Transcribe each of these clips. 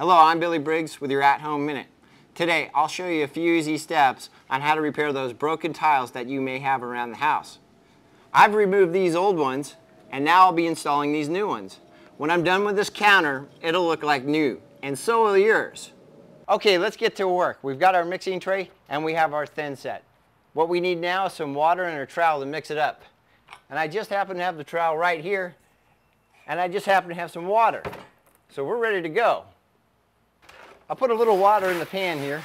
Hello, I'm Billy Briggs with your At-Home Minute. Today, I'll show you a few easy steps on how to repair those broken tiles that you may have around the house. I've removed these old ones, and now I'll be installing these new ones. When I'm done with this counter, it'll look like new, and so will yours. Okay, let's get to work. We've got our mixing tray, and we have our thin set. What we need now is some water and a trowel to mix it up. And I just happen to have the trowel right here, and I just happen to have some water. So we're ready to go. I'll put a little water in the pan here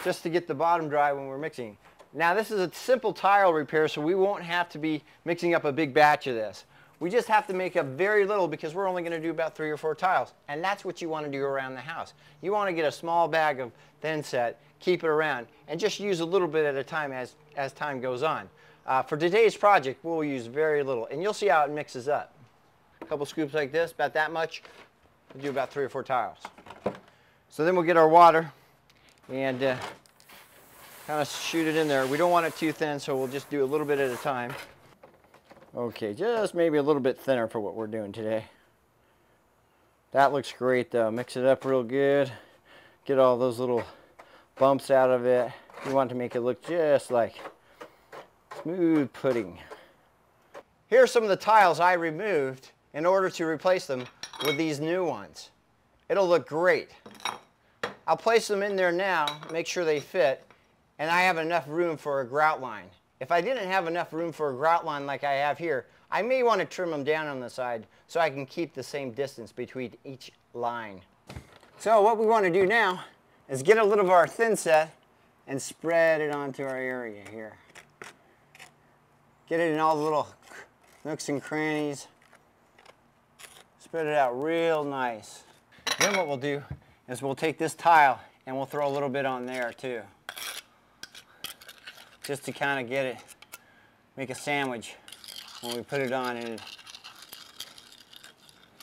just to get the bottom dry when we're mixing. Now this is a simple tile repair, so we won't have to be mixing up a big batch of this. We just have to make up very little because we're only going to do about 3 or 4 tiles, and that's what you want to do around the house. You want to get a small bag of thin set, keep it around, and just use a little bit at a time as time goes on. For today's project, we'll use very little, and you'll see how it mixes up. A couple scoops like this, about that much, we'll do about 3 or 4 tiles. So then we'll get our water and kind of shoot it in there. We don't want it too thin, so we'll just do a little bit at a time. Okay, just maybe a little bit thinner for what we're doing today. That looks great though. Mix it up real good. Get all those little bumps out of it. You want to make it look just like smooth pudding. Here are some of the tiles I removed in order to replace them with these new ones. It'll look great. I'll place them in there now, make sure they fit, and I have enough room for a grout line. If I didn't have enough room for a grout line like I have here, I may want to trim them down on the side so I can keep the same distance between each line. So what we want to do now is get a little of our thin set and spread it onto our area here. Get it in all the little nooks and crannies. Spread it out real nice. Then what we'll do is we'll take this tile and we'll throw a little bit on there too. Just to kind of get it, make a sandwich when we put it on, and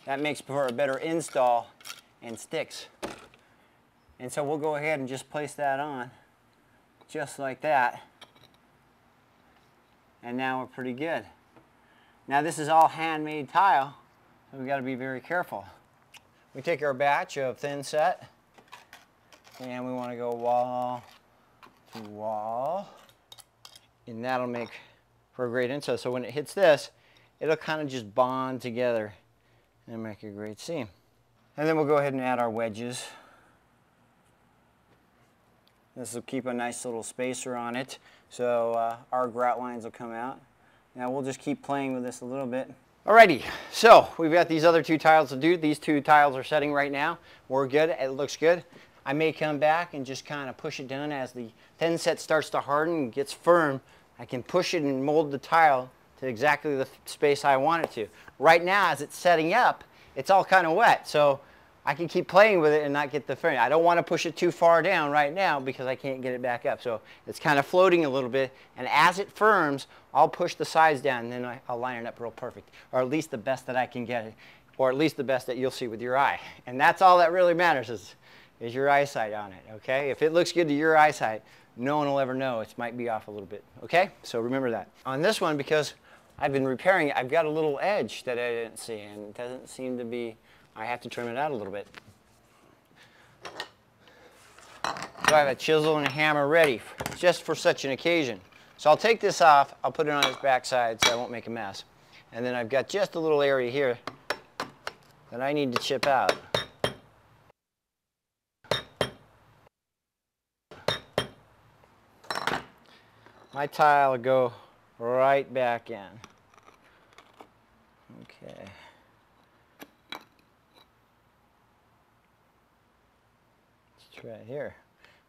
that makes for a better install and sticks. And so we'll go ahead and just place that on just like that. And now we're pretty good. Now this is all handmade tile, so we've got to be very careful. We take our batch of thin set and we want to go wall to wall, and that'll make for a great install. So when it hits this, it'll kind of just bond together and make a great seam. And then we'll go ahead and add our wedges. This will keep a nice little spacer on it, so our grout lines will come out. Now we'll just keep playing with this a little bit. Alrighty, so we've got these other 2 tiles to do. These 2 tiles are setting right now. We're good, it looks good. I may come back and just kind of push it down as the thin set starts to harden and gets firm. I can push it and mold the tile to exactly the space I want it to. Right now, as it's setting up, it's all kind of wet, so I can keep playing with it and not get the firm. I don't want to push it too far down right now because I can't get it back up. So it's kind of floating a little bit, and as it firms, I'll push the sides down, and then I'll line it up real perfect, or at least the best that I can get it, or at least the best that you'll see with your eye. And that's all that really matters is your eyesight on it, okay? If it looks good to your eyesight, no one will ever know. It might be off a little bit, okay? So remember that. On this one, because I've been repairing it, I've got a little edge that I didn't see, and it doesn't seem to be, I have to trim it out a little bit. So I have a chisel and a hammer ready just for such an occasion. So I'll take this off, I'll put it on its back side so I won't make a mess. And then I've got just a little area here that I need to chip out. My tile will go right back in. Okay. Let's try it here.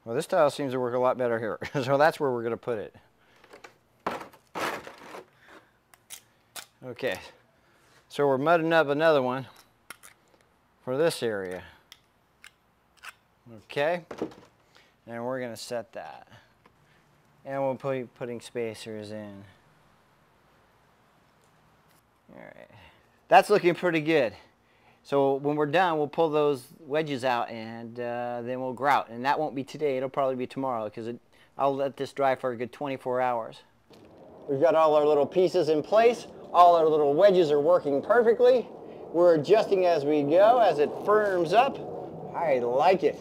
Well, this tile seems to work a lot better here. So that's where we're going to put it. Okay. So we're mudding up another one for this area. Okay. And we're going to set that. And we'll be putting spacers in. All right. That's looking pretty good. So when we're done, we'll pull those wedges out, and then we'll grout. And that won't be today. It'll probably be tomorrow, because I'll let this dry for a good 24 hours. We've got all our little pieces in place. All our little wedges are working perfectly. We're adjusting as we go, as it firms up. I like it.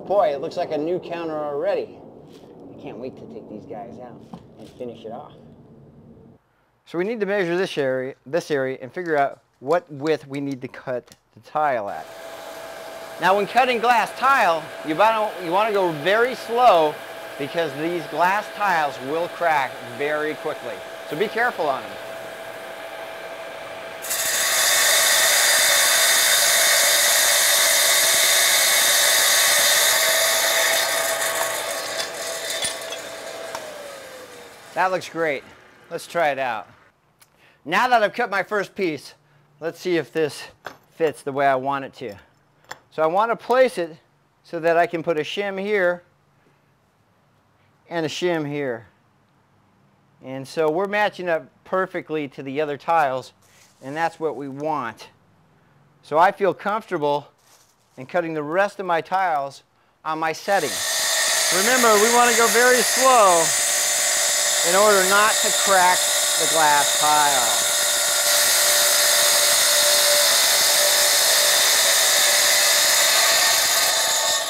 Boy, it looks like a new counter already. I can't wait to take these guys out and finish it off. So we need to measure this area and figure out what width we need to cut the tile at. Now when cutting glass tile, you want to go very slow because these glass tiles will crack very quickly. So be careful on them. That looks great. Let's try it out. Now that I've cut my first piece, let's see if this fits the way I want it to. So I want to place it so that I can put a shim here and a shim here. And so we're matching up perfectly to the other tiles, and that's what we want. So I feel comfortable in cutting the rest of my tiles on my setting. Remember, we want to go very slow in order not to crack the glass tile.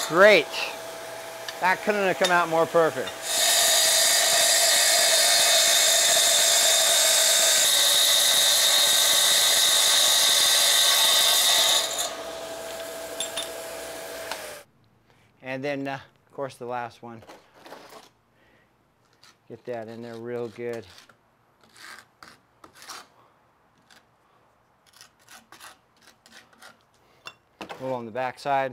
Great. That couldn't have come out more perfect. And then, of course, the last one. Get that in there real good. A little on the back side.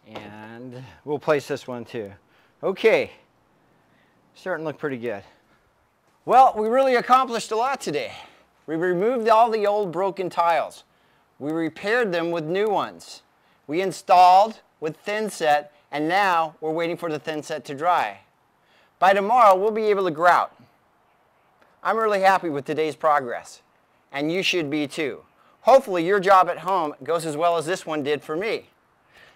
And we'll place this one too. Okay, starting to look pretty good. Well, we really accomplished a lot today. We removed all the old broken tiles. We repaired them with new ones. We installed with thin set, and now we're waiting for the thin set to dry. By tomorrow, we'll be able to grout. I'm really happy with today's progress, and you should be too. Hopefully your job at home goes as well as this one did for me.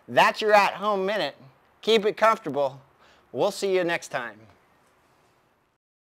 That's your at-home minute. Keep it comfortable. We'll see you next time.